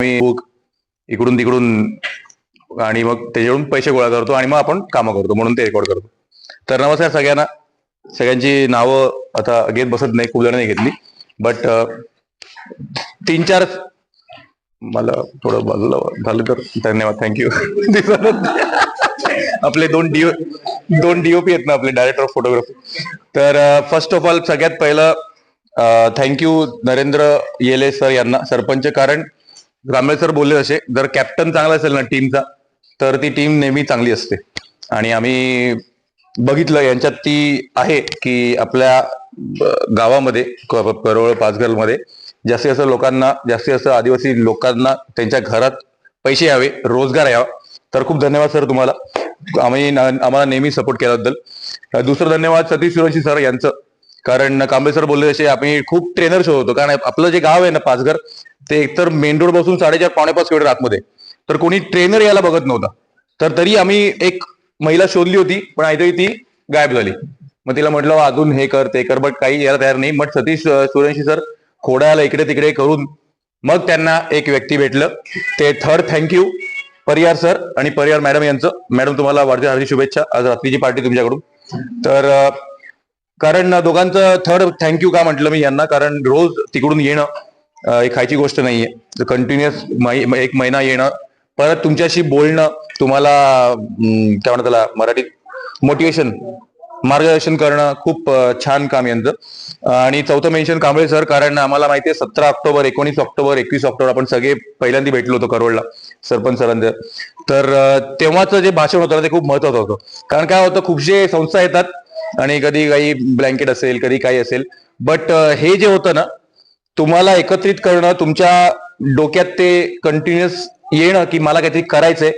मी इकडून तिकडून आणि मग त्याच्याकडून पैसे गोळा करतो आणि मग आपण कामं करतो, म्हणून ते रेकॉर्ड करतो. तर नमस्कार सगळ्यांना. सगळ्यांची नावं आता घेत बसत नाही, खूप नाही घेतली, बट 3-4 मला थोडं बाजूला झालं तर धन्यवाद, थँक्यू. आपले दोन डीओपी आहेत ना, आपले डायरेक्टर ऑफ फोटोग्राफी. तर फर्स्ट ऑफ ऑल सगळ्यात पहिलं थँक्यू नरेंद्र येले सर यांना, सरपंच. कारण रामळे सर बोलले असे, जर कॅप्टन चांगला असेल ना टीमचा, तर ती टीम नेहमी चांगली असते. आणि आम्ही बघितलं यांच्यात ती आहे की आपल्या गावामध्ये करोळ पाचघरमध्ये जास्तीत जास्त लोकांना, जास्तीत जास्त आदिवासी लोकांना त्यांच्या घरात पैसे यावे, रोजगार यावा. तर खूप धन्यवाद सर तुम्हाला, आम्हाला नेहमी सपोर्ट केल्याबद्दल. दुसरं धन्यवाद सतीश सुरवंशी सर यांचं. कारण कांबळे सर बोलले तसे आम्ही खूप ट्रेनर शोधतो. कारण आपलं जे गाव आहे ना पाचघर, ते एकतर मेन रोड पासून 4.5-5.5 किलोमीटर आतमध्ये, तर कोणी ट्रेनर यायला बघत नव्हता. तर तरी आम्ही एक महिला शोधली होती, पण आयतरी ती गायब झाली. मग तिला म्हटलं अजून हे कर ते कर, बट काही यायला तयार नाही. मग सतीश सुरवंशी सर खोडायला इकडे तिकडे करून मग त्यांना एक व्यक्ती भेटलं. ते थर्ड थँक्यू परिहार सर आणि परिहार मॅडम यांचं. मॅडम तुम्हाला वाढदिवस हार्दिक शुभेच्छा. आज रात्रीची पार्टी तुमच्याकडून. तर कारण दोघांचं थर्ड थँक्यू का म्हटलं मी यांना, कारण रोज तिकडून येणं एक खायची गोष्ट नाहीये. कंटिन्युअस 1 महिना येणं, परत तुमच्याशी बोलणं, तुम्हाला काय म्हणतात त्याला मराठीत मोटिवेशन, मार्गदर्शन करणं, खूप छान काम यांचं. आणि चौथं मेन्शन कांबळे सर. कारण आम्हाला माहिती आहे 17 ऑक्टोबर, 19 ऑक्टोबर, 21 ऑक्टोबर आपण सगळे पहिल्यांदा भेटलो होतो करोडला सरपंच सरांचं. तर तेव्हाचं जे भाषण होतं ते खूप महत्वाचं होतं. कारण काय होतं, खूपशे संस्था येतात आणि कधी काही ब्लँकेट असेल, कधी काही असेल, बट हे जे होतं ना, तुम्हाला एकत्रित करणं, तुमच्या डोक्यात ते कंटिन्युअस येणं की मला काहीतरी करायचंय,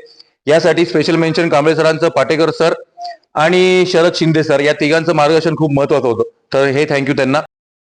यासाठी स्पेशल मेन्शन कांबळे सरांचं, पाटेकर सर आणि शरद शिंदे सर, या तिघांचं मार्गदर्शन खूप महत्वाचं होतं. तर हे थँक्यू त्यांना.